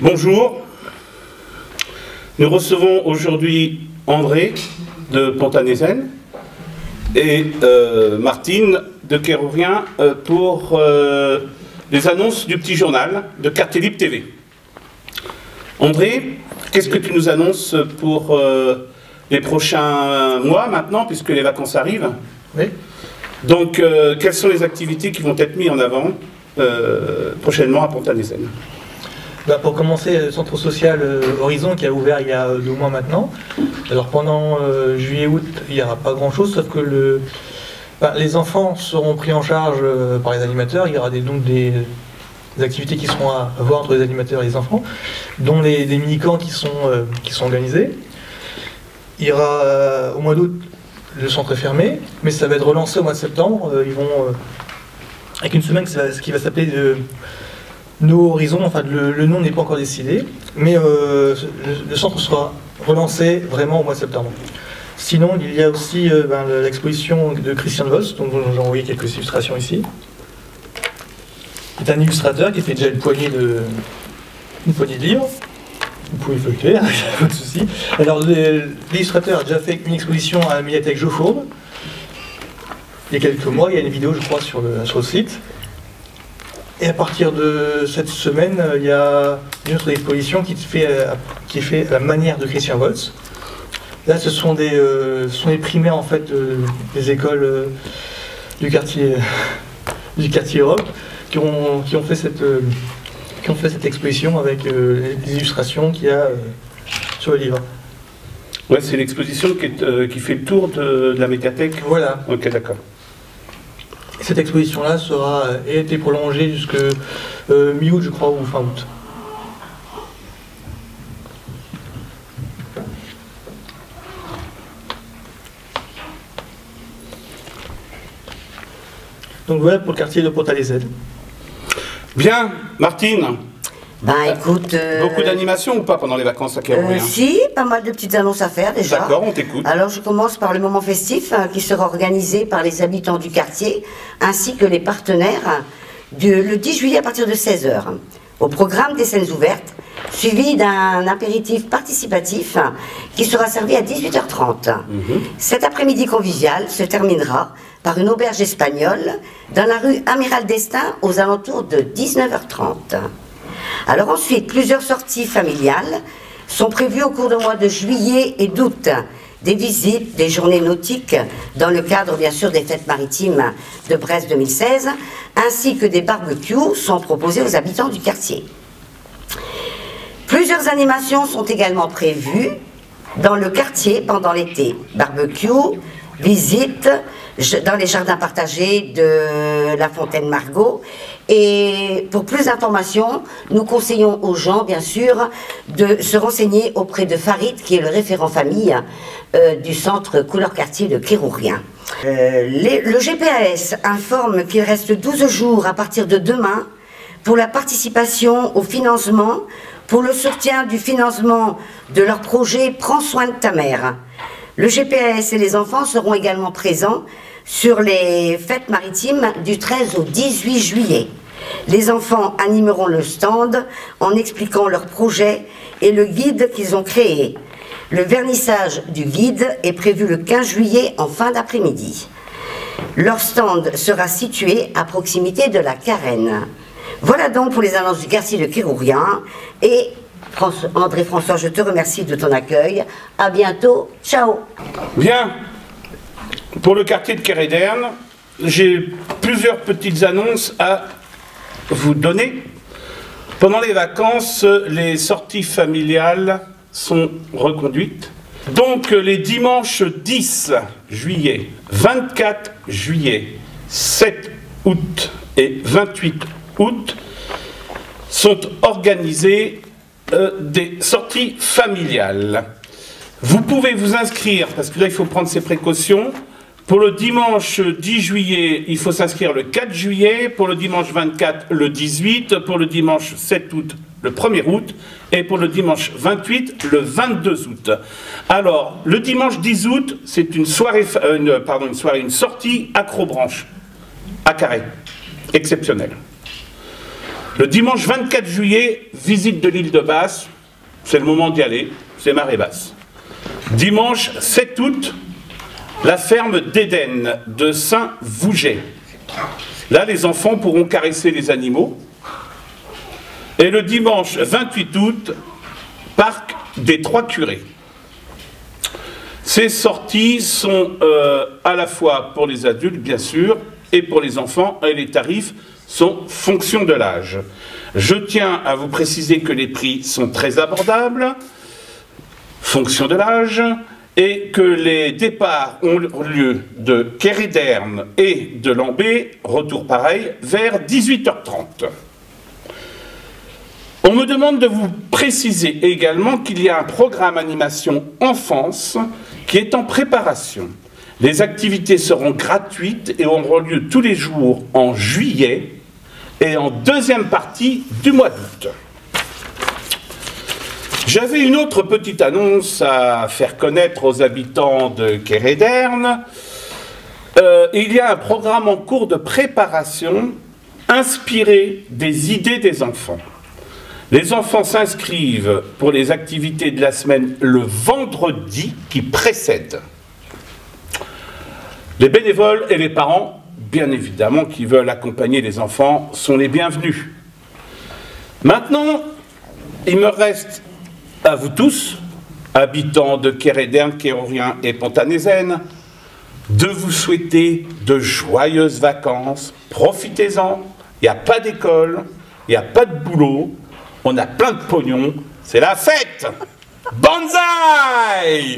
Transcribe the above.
Bonjour, nous recevons aujourd'hui André de Pont-à-Nézen et Martine de Kérourien pour les annonces du petit journal de Quartier Libre TV. André, qu'est-ce que tu nous annonces pour les prochains mois maintenant, puisque les vacances arrivent? Oui. Donc, quelles sont les activités qui vont être mises en avant prochainement à Pont-à-Nézen? Pour commencer, le centre social Horizon qui a ouvert il y a 2 mois maintenant. Alors pendant juillet-août, il n'y aura pas grand-chose, sauf que les enfants seront pris en charge par les animateurs. Il y aura donc des activités qui seront à voir entre les animateurs et les enfants, dont des mini-camps qui sont organisés. Il y aura au mois d'août, le centre est fermé, mais ça va être relancé au mois de septembre. Ils vont, avec une semaine, ce qui va s'appeler Nos Horizons. Enfin, le nom n'est pas encore décidé, mais le centre sera relancé vraiment au mois de septembre. Sinon, il y a aussi l'exposition de Christian Voss, dont j'ai envoyé quelques illustrations ici. C'est un illustrateur qui fait déjà une poignée de livres. Vous pouvez feuilleter, pas de souci. Alors, l'illustrateur a déjà fait une exposition à la médiathèque Geofourbe. Il y a quelques mois, il y a une vidéo, je crois, sur le site. Et à partir de cette semaine, il y a une autre exposition qui est faite à la manière de Christian Voss. Là, ce sont des primaires en fait des écoles du quartier Europe qui ont fait cette exposition avec les illustrations qu'il y a sur le livre. Ouais, c'est l'exposition qui fait le tour de la médiathèque. Voilà. Ok, d'accord. Cette exposition-là a été prolongée jusqu'à mi-août, je crois, ou fin août. Donc voilà pour le quartier de Pont-à-Nézen. Bien, Martine. Écoute... Beaucoup d'animations ou pas pendant les vacances à Kérourien? Si, pas mal de petites annonces à faire déjà. D'accord, on t'écoute. Alors je commence par le moment festif qui sera organisé par les habitants du quartier ainsi que les partenaires le 10 juillet à partir de 16 h. Au programme des scènes ouvertes, suivi d'un apéritif participatif qui sera servi à 18h30. Cet après-midi convivial se terminera par une auberge espagnole dans la rue Amiral d'Estaing aux alentours de 19h30. Alors ensuite, plusieurs sorties familiales sont prévues au cours du mois de juillet et d'août. Des visites, des journées nautiques, dans le cadre bien sûr des fêtes maritimes de Brest 2016, ainsi que des barbecues sont proposés aux habitants du quartier. Plusieurs animations sont également prévues dans le quartier pendant l'été. Barbecue, visites dans les jardins partagés de la Fontaine Margot. Et pour plus d'informations, nous conseillons aux gens, bien sûr, de se renseigner auprès de Farid, qui est le référent famille du centre Couleur Quartier de Kérourien. Le GPAS informe qu'il reste 12 jours à partir de demain pour la participation au financement, pour le soutien du financement de leur projet « Prends soin de ta mère ». Le GPAS et les enfants seront également présents sur les fêtes maritimes du 13 au 18 juillet. Les enfants animeront le stand en expliquant leur projet et le guide qu'ils ont créé. Le vernissage du guide est prévu le 15 juillet en fin d'après-midi. Leur stand sera situé à proximité de la Carène. Voilà donc pour les annonces du quartier de Kérourien. Et André-François, je te remercie de ton accueil. À bientôt. Ciao. Bien. Pour le quartier de Kéréderne, j'ai plusieurs petites annonces à vous donner. Pendant les vacances, les sorties familiales sont reconduites. Donc les dimanches 10 juillet, 24 juillet, 7 août et 28 août sont organisées des sorties familiales. Vous pouvez vous inscrire, parce que là il faut prendre ses précautions. Pour le dimanche 10 juillet, il faut s'inscrire le 4 juillet, pour le dimanche 24, le 18, pour le dimanche 7 août, le 1er août, et pour le dimanche 28, le 22 août. Alors, le dimanche 10 août, c'est une sortie accrobranche, à Carré, exceptionnelle. Le dimanche 24 juillet, visite de l'île de Basse, c'est le moment d'y aller, c'est marée basse. Dimanche 7 août, la ferme d'Éden de Saint-Vouget. Là, les enfants pourront caresser les animaux. Et le dimanche 28 août, parc des Trois Curés. Ces sorties sont à la fois pour les adultes, bien sûr, et pour les enfants, et les tarifs sont fonction de l'âge. Je tiens à vous préciser que les prix sont très abordables, fonction de l'âge, et que les départs ont lieu de Kéréderne et de Lambé, retour pareil, vers 18h30. On me demande de vous préciser également qu'il y a un programme animation enfance qui est en préparation. Les activités seront gratuites et auront lieu tous les jours en juillet et en deuxième partie du mois d'août. J'avais une autre petite annonce à faire connaître aux habitants de Kéréderne. Il y a un programme en cours de préparation inspiré des idées des enfants. Les enfants s'inscrivent pour les activités de la semaine le vendredi qui précède. Les bénévoles et les parents, bien évidemment, qui veulent accompagner les enfants, sont les bienvenus. Maintenant, il me reste à vous tous, habitants de Kéréderne, Kéroriens et Pontanézennes, de vous souhaiter de joyeuses vacances. Profitez-en, il n'y a pas d'école, il n'y a pas de boulot, on a plein de pognon, c'est la fête. Banzai!